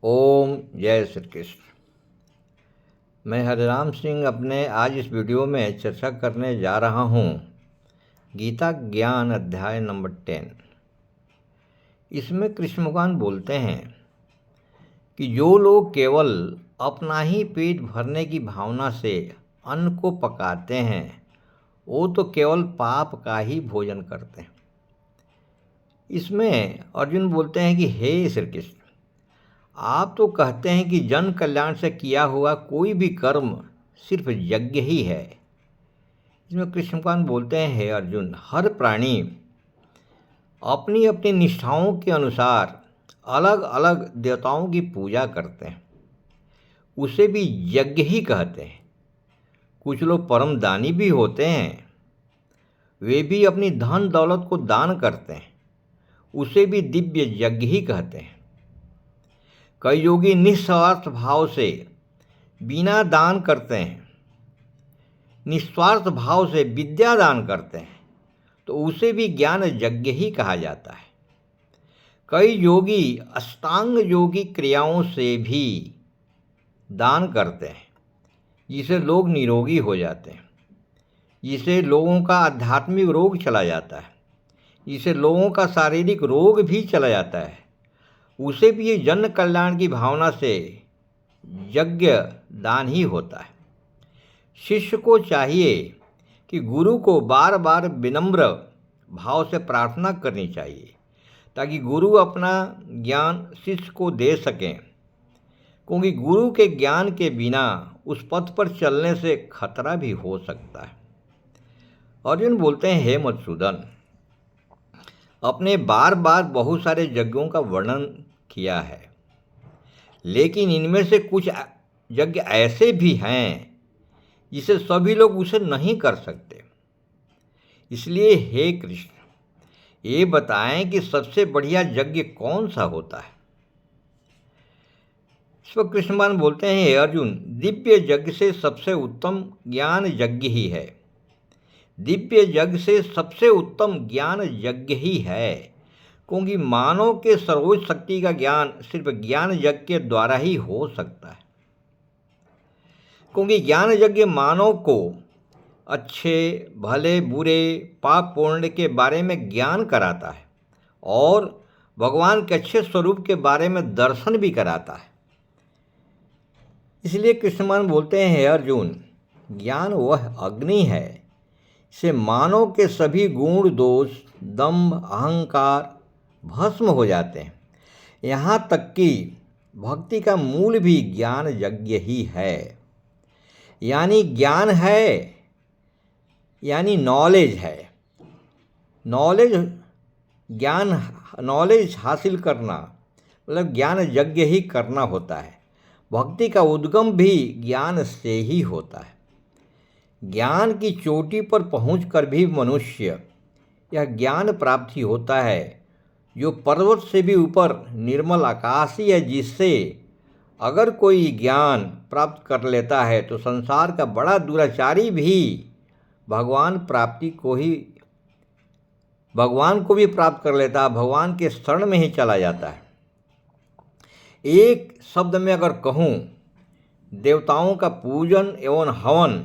ओम जय श्री कृष्ण। मैं हरिराम सिंह अपने आज इस वीडियो में चर्चा करने जा रहा हूँ गीता ज्ञान अध्याय नंबर 10। इसमें कृष्ण भगवान बोलते हैं कि जो लोग केवल अपना ही पेट भरने की भावना से अन्न को पकाते हैं वो तो केवल पाप का ही भोजन करते हैं। इसमें अर्जुन बोलते हैं कि हे श्री कृष्ण, आप तो कहते हैं कि जन कल्याण से किया हुआ कोई भी कर्म सिर्फ यज्ञ ही है। इसमें कृष्ण भगवान बोलते हैं, हे अर्जुन, हर प्राणी अपनी अपनी निष्ठाओं के अनुसार अलग अलग देवताओं की पूजा करते हैं, उसे भी यज्ञ ही कहते हैं। कुछ लोग परम दानी भी होते हैं, वे भी अपनी धन दौलत को दान करते हैं, उसे भी दिव्य यज्ञ ही कहते हैं। कई योगी निस्वार्थ भाव से बिना दान करते हैं, निस्वार्थ भाव से विद्या दान करते हैं, तो उसे भी ज्ञान यज्ञ ही कहा जाता है। कई योगी अष्टांग योगी क्रियाओं से भी दान करते हैं, जिससे लोग निरोगी हो जाते हैं, जिससे लोगों का आध्यात्मिक रोग चला जाता है, जिससे लोगों का शारीरिक रोग भी चला जाता है, उसे भी ये जन कल्याण की भावना से यज्ञ दान ही होता है। शिष्य को चाहिए कि गुरु को बार बार विनम्र भाव से प्रार्थना करनी चाहिए, ताकि गुरु अपना ज्ञान शिष्य को दे सकें, क्योंकि गुरु के ज्ञान के बिना उस पथ पर चलने से खतरा भी हो सकता है। अर्जुन बोलते हैं, हे मधुसूदन, अपने बार बार बहुत सारे यज्ञों का वर्णन किया है, लेकिन इनमें से कुछ यज्ञ ऐसे भी हैं जिसे सभी लोग उसे नहीं कर सकते। इसलिए हे कृष्ण, ये बताएं कि सबसे बढ़िया यज्ञ कौन सा होता है। इस पर कृष्ण भगवान बोलते हैं, हे अर्जुन, दिव्य यज्ञ से सबसे उत्तम ज्ञान यज्ञ ही है। दिव्य यज्ञ से सबसे उत्तम ज्ञान यज्ञ ही है, क्योंकि मानव के सर्वोच्च शक्ति का ज्ञान सिर्फ ज्ञान यज्ञ के द्वारा ही हो सकता है। क्योंकि ज्ञान यज्ञ मानव को अच्छे भले बुरे पाप पुण्य के बारे में ज्ञान कराता है और भगवान के अच्छे स्वरूप के बारे में दर्शन भी कराता है। इसलिए कृष्ण भगवान बोलते हैं, हे अर्जुन, ज्ञान वह अग्नि है, से मानव के सभी गुण दोष दंभ अहंकार भस्म हो जाते हैं। यहाँ तक कि भक्ति का मूल भी ज्ञान यज्ञ ही है। यानी ज्ञान है, यानी नॉलेज है। नॉलेज हासिल करना मतलब ज्ञान यज्ञ ही करना होता है। भक्ति का उद्गम भी ज्ञान से ही होता है। ज्ञान की चोटी पर पहुंचकर भी मनुष्य यह ज्ञान प्राप्ति होता है जो पर्वत से भी ऊपर निर्मल आकाश ही है, जिससे अगर कोई ज्ञान प्राप्त कर लेता है तो संसार का बड़ा दुराचारी भी भगवान को भी प्राप्त कर लेता है, भगवान के शरण में ही चला जाता है। एक शब्द में अगर कहूँ, देवताओं का पूजन एवं हवन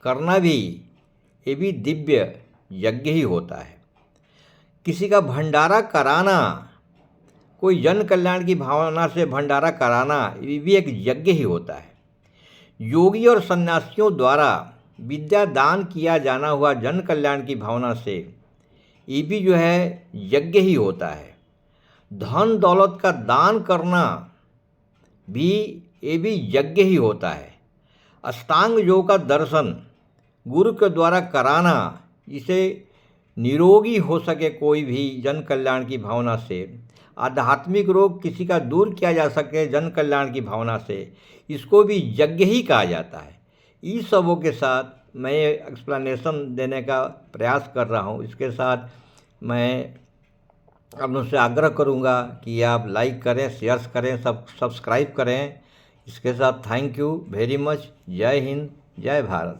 करना भी ये भी दिव्य यज्ञ ही होता है। किसी का भंडारा कराना, कोई जन कल्याण की भावना से भंडारा कराना, ये भी एक यज्ञ ही होता है। योगी और सन्यासियों द्वारा विद्या दान किया जाना हुआ जन कल्याण की भावना से ये भी जो है यज्ञ ही होता है। धन दौलत का दान करना भी ये भी यज्ञ ही होता है। अष्टांग योग का दर्शन गुरु के द्वारा कराना, जिसे निरोगी हो सके कोई भी जन कल्याण की भावना से, आध्यात्मिक रोग किसी का दूर किया जा सके जन कल्याण की भावना से, इसको भी यज्ञ ही कहा जाता है। इस सबों के साथ मैं एक्सप्लेनेशन देने का प्रयास कर रहा हूँ। इसके साथ मैं आप उनसे आग्रह करूँगा कि आप लाइक करें, शेयर करें, सब्सक्राइब करें। इसके साथ थैंक यू वेरी मच। जय हिंद, जय भारत।